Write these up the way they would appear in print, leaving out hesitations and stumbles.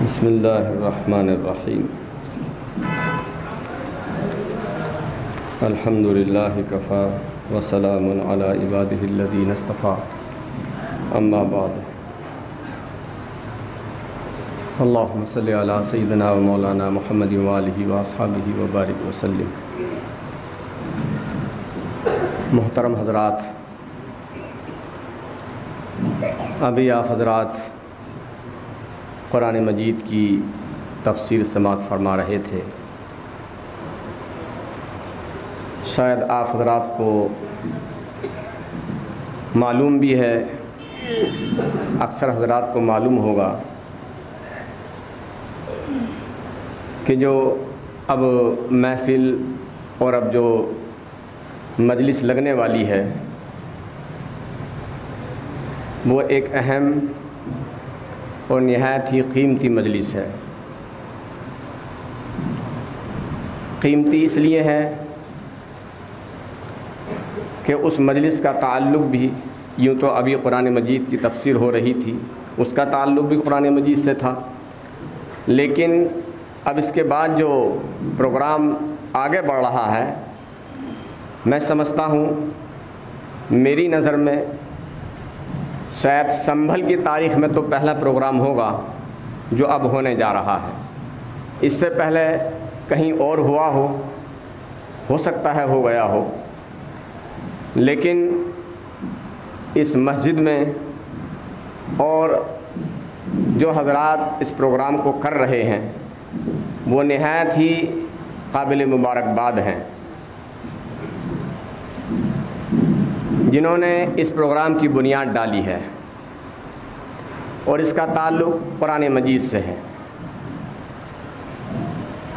बिस्मिल्लाहिर्रहमानिर्रहीम। अल्हम्दुलिल्लाहि कफ़ा व सलामुन अला इबादिहिल्लज़ीना इस्तफ़ा, अम्मा बाद। अल्लाहुम्मा सल्लि अला सय्यिदिना व मौलाना मुहम्मदिन व आलिहि व अस्हाबिहि व बारिक व सल्लिम। मोहतरम हज़रात, अभी आप हज़रात कुरान मजीद की तफसीर समात फरमा रहे थे। शायद आप हज़रात को मालूम भी है, अक्सर हज़रात को मालूम होगा कि जो अब महफ़िल और अब जो मजलिस लगने वाली है वो एक अहम और निहायत ही कीमती मजलिस है। कीमती इसलिए है कि उस मजलिस का ताल्लुक़ भी, यूँ तो अभी कुरान मजीद की तफसीर हो रही थी, उसका ताल्लुक़ भी कुरान मजीद से था, लेकिन अब इसके बाद जो प्रोग्राम आगे बढ़ रहा है, मैं समझता हूँ, मेरी नज़र में शायद संभल की तारीख़ में तो पहला प्रोग्राम होगा जो अब होने जा रहा है। इससे पहले कहीं और हुआ हो सकता है हो गया हो, लेकिन इस मस्जिद में और जो हज़रात इस प्रोग्राम को कर रहे हैं वो निहायत ही काबिल मुबारकबाद हैं, जिन्होंने इस प्रोग्राम की बुनियाद डाली है और इसका ताल्लुक़ कुरान मजीद से है।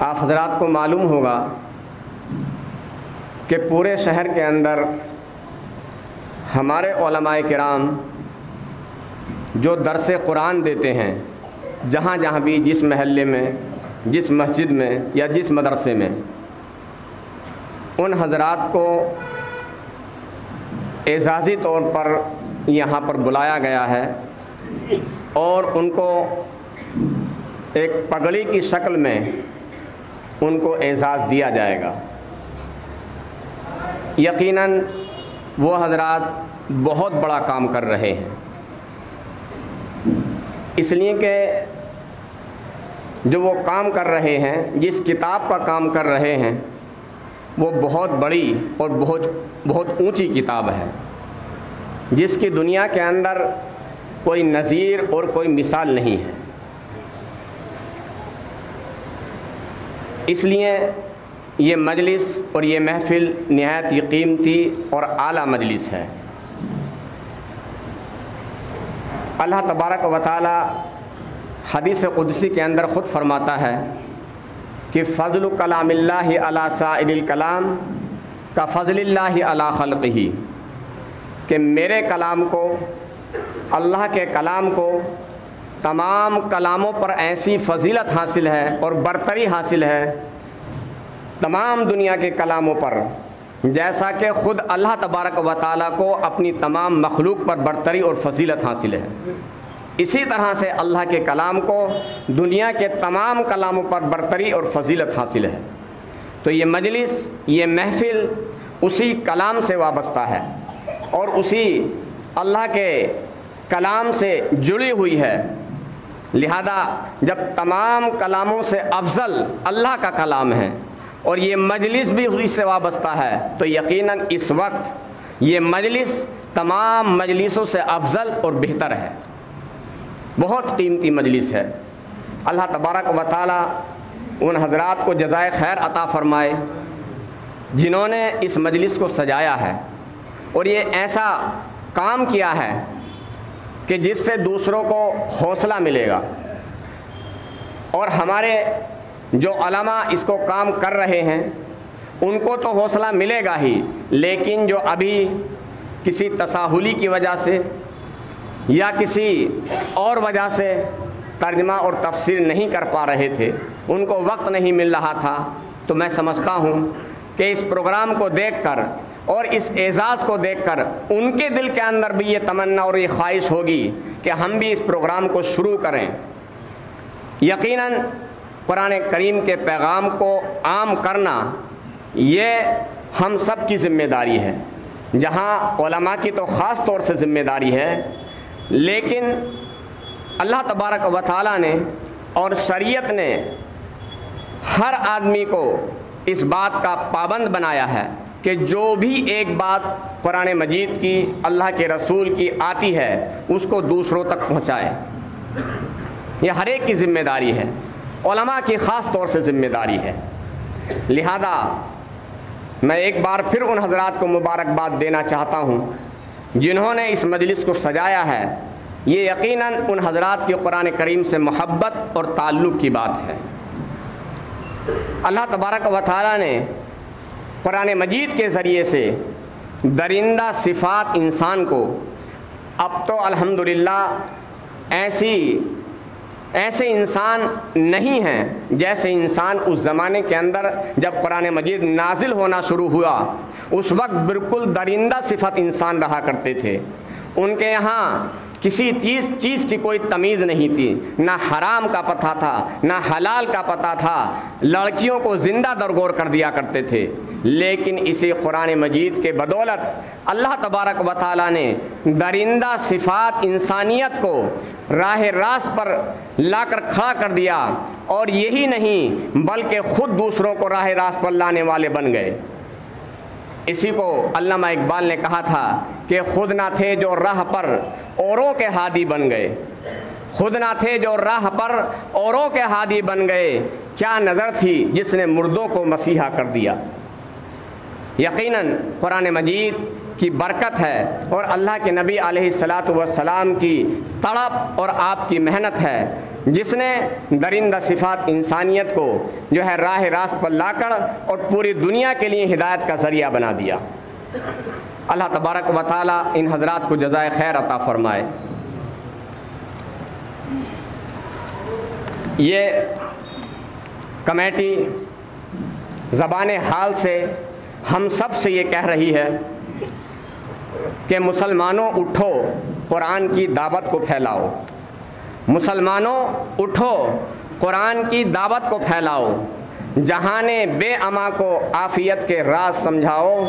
आप हज़रात को मालूम होगा कि पूरे शहर के अंदर हमारे उलमाए किराम जो दर्स कुरान देते हैं, जहाँ जहाँ भी, जिस महल्ले में, जिस मस्जिद में या जिस मदरसे में, उन हज़रात को एजाज़ी तौर पर यहाँ पर बुलाया गया है और उनको एक पगड़ी की शक्ल में उनको एजाज़ दिया जाएगा। यकीनन वो हज़रात बहुत बड़ा काम कर रहे हैं, इसलिए कि जो वो काम कर रहे हैं, जिस किताब का काम कर रहे हैं, वो बहुत बड़ी और बहुत ऊंची किताब है, जिसकी दुनिया के अंदर कोई नज़ीर और कोई मिसाल नहीं है। इसलिए ये मजलिस और ये महफ़िल निहायत ही कीमती और आला मजलिस है। अल्लाह तबारक व तआला हदीस कुदसी के अंदर ख़ुद फरमाता है कि फ़ज़्लु कलामिल्लाहि अला साइरिल कलाम का फ़ज़्लिल्लाहि अला ख़ल्क़िही, कि मेरे कलाम को, अल्लाह के कलाम को तमाम कलामों पर ऐसी फ़जीलत हासिल है और बरतरी हासिल है तमाम दुनिया के कलामों पर, जैसा कि ख़ुद अल्लाह तबारक व तआला को अपनी तमाम मखलूक पर बरतरी और फ़जीलत हासिल है। इसी तरह से अल्लाह के कलाम को दुनिया के तमाम कलामों पर बरतरी और फ़जीलत हासिल है। तो ये मजलिस, ये महफ़िल उसी कलाम से वाबस्ता है और उसी अल्लाह के कलाम से जुड़ी हुई है। लिहाजा जब तमाम कलामों से अफजल अल्लाह का कलाम है और ये मजलिस भी उसी से वाबस्ता है, तो यकीनन इस वक्त ये मजलिस तमाम मजलिसों से अफजल और बेहतर है, बहुत कीमती मजलिस है। अल्लाह तबारक व तआला उन हज़रात को जज़ाए खैर अता फ़रमाए जिन्होंने इस मजलिस को सजाया है और ये ऐसा काम किया है कि जिससे दूसरों को हौसला मिलेगा। और हमारे जो उलमा इसको काम कर रहे हैं उनको तो हौसला मिलेगा ही, लेकिन जो अभी किसी तसाहुली की वजह से या किसी और वजह से तर्जमा और तफसीर नहीं कर पा रहे थे, उनको वक्त नहीं मिल रहा था, तो मैं समझता हूँ कि इस प्रोग्राम को देखकर और इस एज़ाज़ को देखकर उनके दिल के अंदर भी ये तमन्ना और ये ख्वाहिश होगी कि हम भी इस प्रोग्राम को शुरू करें। यकीनन कुरान करीम के पैगाम को आम करना ये हम सब की ज़िम्मेदारी है। जहाँ उलमा की तो ख़ास तौर से ज़िम्मेदारी है, लेकिन अल्लाह तबारक व तआला ने और शरीयत ने हर आदमी को इस बात का पाबंद बनाया है कि जो भी एक बात कुरान मजीद की, अल्लाह के रसूल की आती है उसको दूसरों तक पहुँचाए। यह हर एक की ज़िम्मेदारी है, उलमा की ख़ास तौर से ज़िम्मेदारी है। लिहाजा मैं एक बार फिर उन हज़रात को मुबारकबाद देना चाहता हूँ जिन्होंने इस मजलिस को सजाया है। ये यकीनन उन हज़रात की कुरान करीम से मोहब्बत और ताल्लुक़ की बात है। अल्लाह तबारक व तआला ने कुरान मजीद के ज़रिए से दरिंदा सिफ़ात इंसान को अब तो अल्हम्दुलिल्लाह ऐसे इंसान नहीं हैं जैसे इंसान उस ज़माने के अंदर जब कुरान मजीद नाजिल होना शुरू हुआ उस वक्त बिल्कुल दरिंदा सिफ़त इंसान रहा करते थे। उनके यहाँ किसी चीज़ की कोई तमीज़ नहीं थी, ना हराम का पता था ना हलाल का पता था। लड़कियों को ज़िंदा दरगोर कर दिया करते थे। लेकिन इसी कुरान मजीद के बदौलत अल्लाह तबारक व तआला ने दरिंदा सिफ़ात इंसानियत को राह रास्त पर लाकर खड़ा कर दिया, और यही नहीं बल्कि ख़ुद दूसरों को राह रास्त पर लाने वाले बन गए। इसी को अल्लामा इकबाल ने कहा था कि खुद ना थे जो राह पर औरों के हादी बन गए, खुद ना थे जो राह पर औरों के हादी बन गए, क्या नज़र थी जिसने मुर्दों को मसीहा कर दिया। यकीनन कुरान मजीद की बरकत है और अल्लाह के नबी अलैहिस्सलातु वस्सलाम की तड़प और आपकी मेहनत है जिसने दरिंदा सिफ़ात इंसानियत को जो है राह रास्त पर लाकर और पूरी दुनिया के लिए हिदायत का ज़रिया बना दिया। अल्लाह तबारक व तआला इन हज़रात को जज़ाए खैर अता फ़रमाए। ये कमेटी ज़बान हाल से हम सब से ये कह रही है कि मुसलमानों उठो, कुरान की दावत को फैलाओ। मुसलमानों उठो, कुरान की दावत को फैलाओ। जहाने बेअमा को आफ़ियत के राज समझाओ,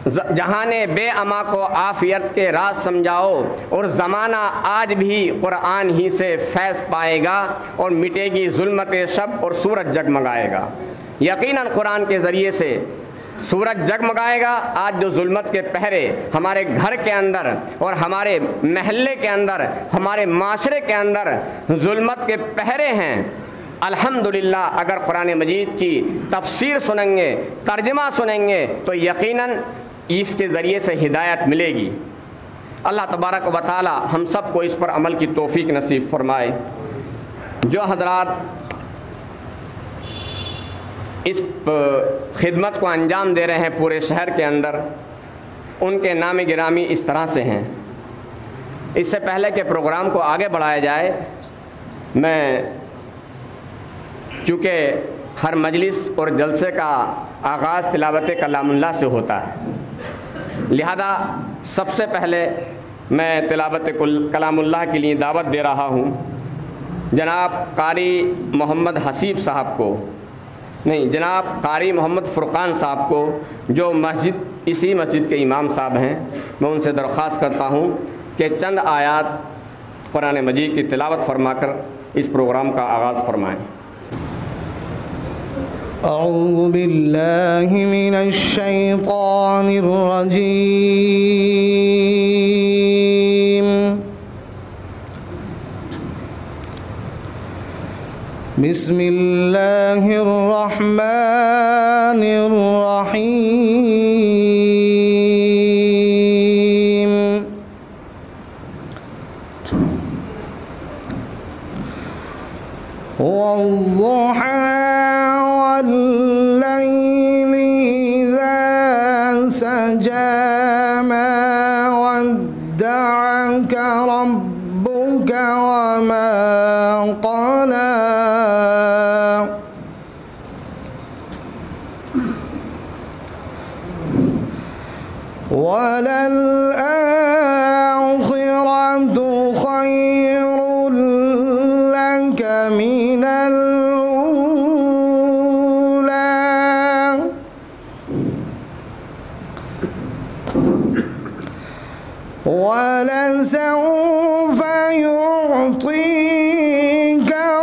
जहाने बेअमा को आफ़ियत के राज समझाओ, और ज़माना आज भी कुरान ही से फैज़ पाएगा और मिटेगी ज़ुल्मत शब और सूरज जगमगाएगा। यकीनन कुरान के ज़रिए से सूरज जगमगाएगा। आज जो जुल्मत के पहरे हमारे घर के अंदर और हमारे महल्ले के अंदर, हमारे माशरे के अंदर जुल्मत के पहरे हैं, अल्हम्दुलिल्लाह अगर कुरान मजीद की तफसीर सुनेंगे, तर्जमा सुनेंगे तो यकीनन इसके ज़रिए से हिदायत मिलेगी। अल्लाह तबारक व तआला हम सब को इस पर अमल की तौफीक नसीब फरमाए। जो हज़रात इस खिदमत को अंजाम दे रहे हैं पूरे शहर के अंदर, उनके नाम गिरामी इस तरह से हैं। इससे पहले कि प्रोग्राम को आगे बढ़ाया जाए, मैं चूँकि हर मजलिस और जलसे का आगाज़ तिलावत कलामुल्लाह से होता है, लिहाजा सबसे पहले मैं तिलावत कलामुल्लाह के लिए दावत दे रहा हूँ जनाब कारी मोहम्मद हसीब साहब को, नहीं जनाब कारी मोहम्मद फ़ुरक़ान साहब को, जो इसी मस्जिद के इमाम साहब हैं। मैं उनसे दरख्वास्त करता हूँ कि चंद आयात कुरान मजीद की तिलावत फरमाकर इस प्रोग्राम का आगाज़ फरमाएँ। अऊज़ु बिल्लाहि मिनश शैतानिर रजीम। बिस्मिल्लाहिर रहमानिर रहीम। वद्दुहा वल्लैलि इज़ा सजा मा वद्दअक रब्बुक वमा क़ला। वललआखिरतु खैरुल लक वलसौफ युअतीक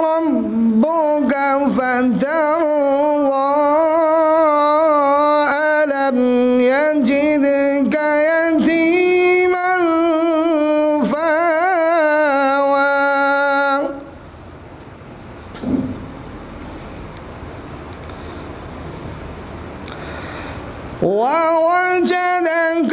रब्बुक फतर्दा अलम यजिदक यतीमन फआवा ववजदक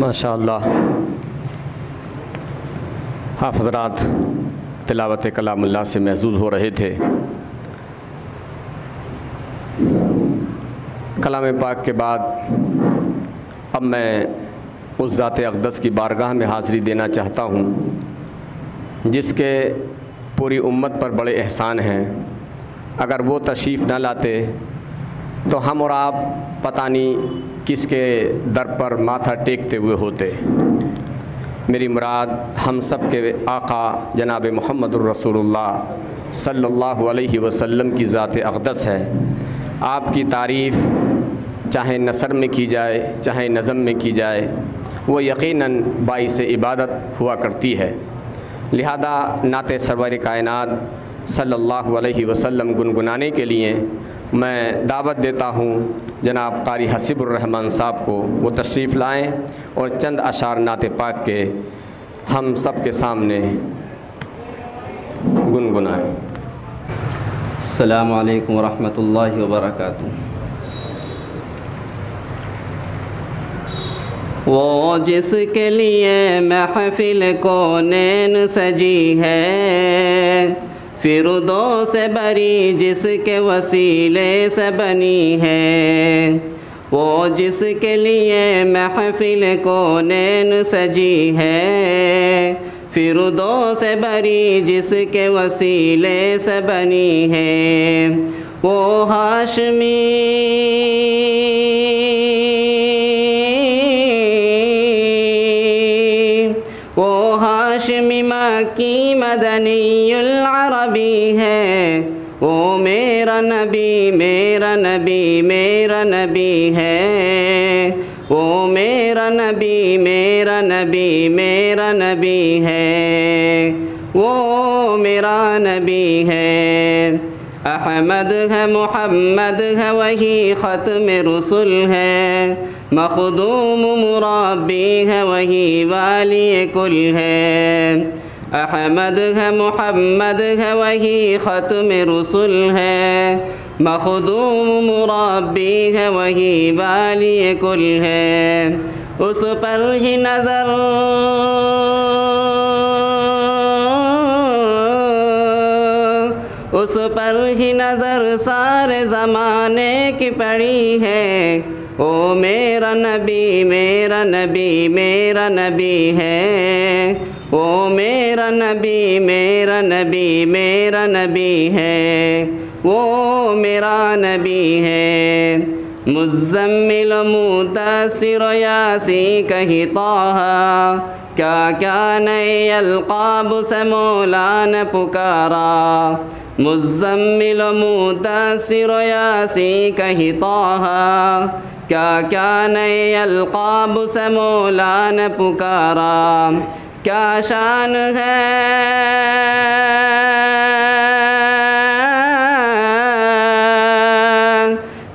माशाअल्लाह आप हज़रात तिलावत कलामुल्लाह से महज़ूज़ हो रहे थे। कलाम पाक के बाद अब मैं उस ज़ात अक़दस की बारगाह में हाज़िरी देना चाहता हूँ जिसके पूरी उम्मत पर बड़े एहसान हैं। अगर वो तशरीफ़ न लाते तो हम और आप पता नहीं किसके दर पर माथा टेकते हुए होते। मेरी मुराद हम सब के आका जनाब मुहम्मदुर रसूलुल्लाह सल्लल्लाहु अलैहि वसल्लम की ज़ात अक़दस है। आपकी तारीफ़ चाहे नसर में की जाए चाहे नज़म में की जाए वो यकीनन बाइस इबादत हुआ करती है। लिहाजा नाते सरवर कायनात सल्लल्लाहु अलैहि वसल्लम गुनगुनाने के लिए मैं दावत देता हूँ जनाब कारी हसीबुर रहमान साहब को वो तशरीफ़ लाएँ और चंद अशार नाते पाक के हम सब के सामने गुनगुनाएँ। अस्सलामु अलैकुम वरहमतुल्लाहि वबरकातुहू। वो जिसके लिए महफिल कौनैन सजी है, फिरदौस से बरी जिसके वसीले से बनी है। वो जिसके लिए महफिल कौनैन सजी है, फिरदौस से बरी जिसके वसीले से बनी है। वो हाशमी हाशिमी मक्की मदनीयुल अरबी है। वो मेरा नबी मेरा नबी मेरा नबी है। वो मेरा नबी मेरा नबी मेरा नबी है। वो मेरा नबी है। अहमद है मुहम्मद है वही ख़त्म रसूल है। मखदूम मुराबी है वही वाली कुल है। अहमद है मुहम्मद है वही ख़त्म रसूल है। मखदूम मुराबी है वही वाली कुल है। उस पर ही नज़र उस पर ही नज़र सारे ज़माने की पड़ी है। ओ मेरा नबी मेरा नबी मेरा नबी है। ओ मेरा नबी मेरा नबी मेरा नबी है। वो मेरा नबी है। मुज़म्मिल मुदस्सिर यासी कही ताहा, क्या क्या नए अलक़ाब से मौला ने पुकारा। मुज़म्मिल मुदस्सिर यासी कही ताहा, क्या क्या नए अलक़ाब से मौला ने पुकारा। क्या शान है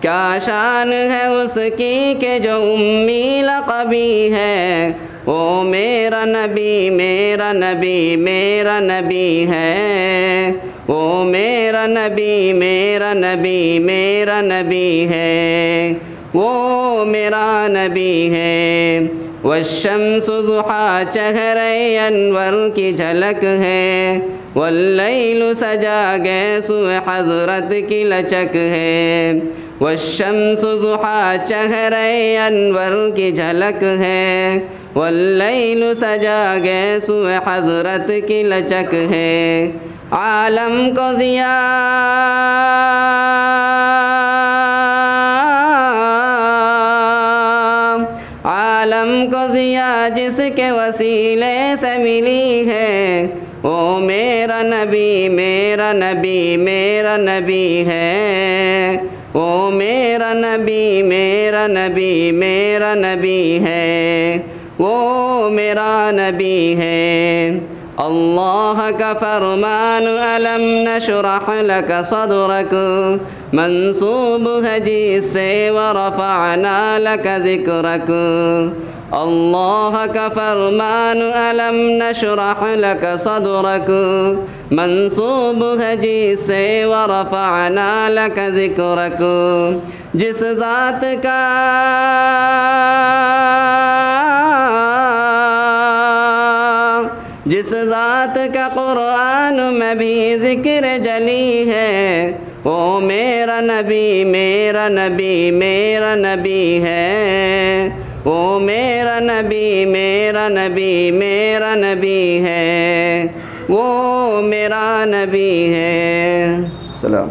क्या शान है उसकी के जो उम्मी लक़बी है। वो मेरा नबी मेरा नबी मेरा नबी है, वो मेरा नबी मेरा नबी मेरा नबी है, वो मेरा नबी है। वश्शम्सु ज़ुहा चेहरे अनवर की झलक है, वल्लैलु सजा गैसु हज़रत की लचक है। वश्शम्सु ज़ुहा चेहरे अनवर की झलक है, वल्लैलु सजा गैसु हज़रत की लचक है। आलम को ज़िया आलम को ज़िया जिसके वसीले से मिली है, ओ मेरा नबी मेरा नबी मेरा नबी है, ओ मेरा नबी मेरा नबी मेरा नबी है, वो मेरा नबी है। अल्लाह का फरमान अलम नशरह लक सदरक मंसूब है जिससे वरफ़अना लक ज़िक्रक। अल्लाह का फरमान अलम नशरह लक सदरक मंसूब है जिससे वरफ़अना लक ज़िक्रक। जिस ज़ात का जिस ज़ात का क़ुरआन में भी ज़िक्र जली है, वो मेरा नबी मेरा नबी मेरा नबी है, वो मेरा नबी मेरा नबी मेरा नबी है, वो मेरा नबी है। सलाम।